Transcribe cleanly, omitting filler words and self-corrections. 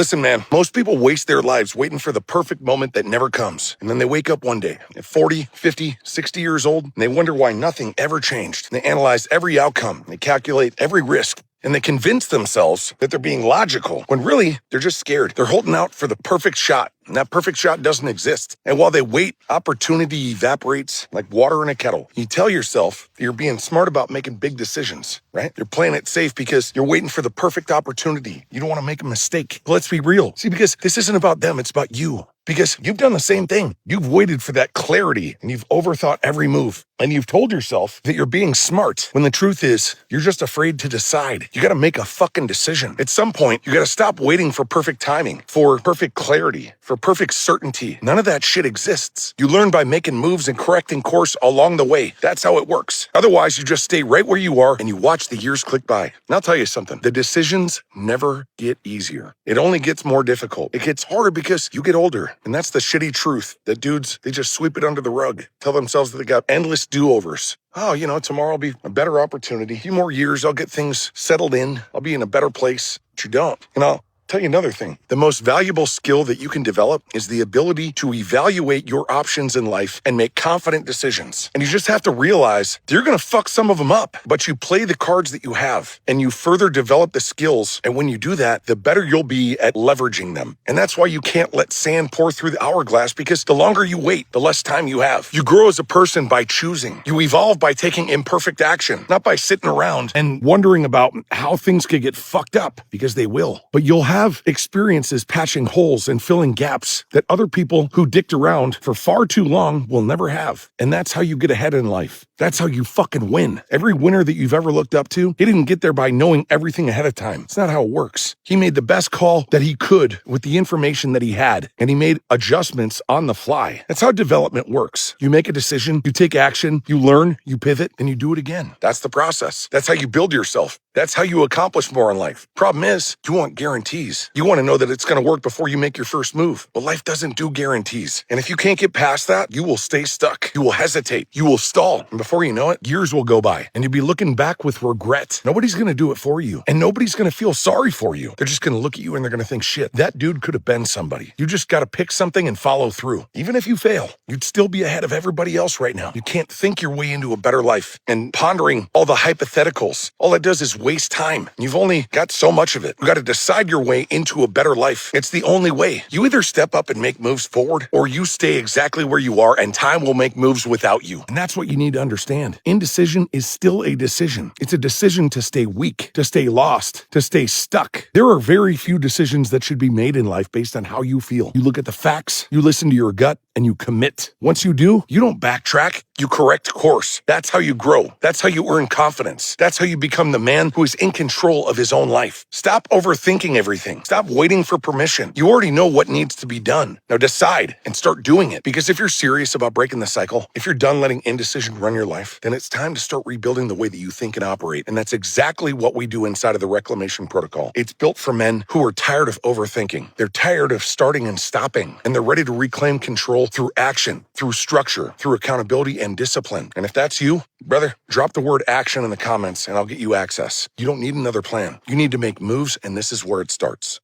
Listen, man, most people waste their lives waiting for the perfect moment that never comes. And then they wake up one day at 40, 50, 60 years old, and they wonder why nothing ever changed. And they analyze every outcome, they calculate every risk, and they convince themselves that they're being logical when really they're just scared. They're holding out for the perfect shot, and that perfect shot doesn't exist. And while they wait, opportunity evaporates like water in a kettle. You tell yourself that you're being smart about making big decisions, right? You're playing it safe because you're waiting for the perfect opportunity. You don't want to make a mistake. But let's be real. See, because this isn't about them, it's about you. Because you've done the same thing. You've waited for that clarity and you've overthought every move. And you've told yourself that you're being smart when the truth is you're just afraid to decide. You got to make a fucking decision. At some point, you got to stop waiting for perfect timing, for perfect clarity, for perfect certainty. None of that shit exists. You learn by making moves and correcting course along the way. That's how it works. Otherwise, you just stay right where you are and you watch the years click by. And I'll tell you something. The decisions never get easier. It only gets more difficult. It gets harder because you get older. And that's the shitty truth that dudes, they just sweep it under the rug, tell themselves that they got endless do-overs. Oh, tomorrow will be a better opportunity. A few more years, I'll get things settled in. I'll be in a better place. But you don't. Tell you another thing. The most valuable skill that you can develop is the ability to evaluate your options in life and make confident decisions. And you just have to realize that you're going to fuck some of them up, but you play the cards that you have and you further develop the skills. And when you do that, the better you'll be at leveraging them. And that's why you can't let sand pour through the hourglass, because the longer you wait, the less time you have. You grow as a person by choosing. You evolve by taking imperfect action, not by sitting around and wondering about how things could get fucked up, because they will. But you'll have experiences patching holes and filling gaps that other people who dicked around for far too long will never have. And that's how you get ahead in life. That's how you fucking win. Every winner that you've ever looked up to, he didn't get there by knowing everything ahead of time. It's not how it works. He made the best call that he could with the information that he had, and he made adjustments on the fly. That's how development works. You make a decision, you take action, you learn, you pivot, and you do it again. That's the process. That's how you build yourself. That's how you accomplish more in life. Problem is, you want guarantees. You want to know that it's going to work before you make your first move. But life doesn't do guarantees. And if you can't get past that, you will stay stuck. You will hesitate. You will stall. And before you know it, years will go by. And you'll be looking back with regret. Nobody's going to do it for you. And nobody's going to feel sorry for you. They're just going to look at you and they're going to think, shit, that dude could have been somebody. You just got to pick something and follow through. Even if you fail, you'd still be ahead of everybody else right now. You can't think your way into a better life. And pondering all the hypotheticals, all it does is waste time. You've only got so much of it. You got to decide your way into a better life. It's the only way. You either step up and make moves forward, or you stay exactly where you are and time will make moves without you. And that's what you need to understand. Indecision is still a decision. It's a decision to stay weak, to stay lost, to stay stuck. There are very few decisions that should be made in life based on how you feel. You look at the facts, you listen to your gut, and you commit. Once you do, you don't backtrack. You correct course. That's how you grow. That's how you earn confidence. That's how you become the man who is in control of his own life. Stop overthinking everything. Stop waiting for permission. You already know what needs to be done. Now decide and start doing it. Because if you're serious about breaking the cycle, if you're done letting indecision run your life, then it's time to start rebuilding the way that you think and operate. And that's exactly what we do inside of the Reclamation Protocol. It's built for men who are tired of overthinking. They're tired of starting and stopping. And they're ready to reclaim control through action, through structure, through accountability and discipline. And if that's you, brother, drop the word action in the comments and I'll get you access. You don't need another plan. You need to make moves, and this is where it starts.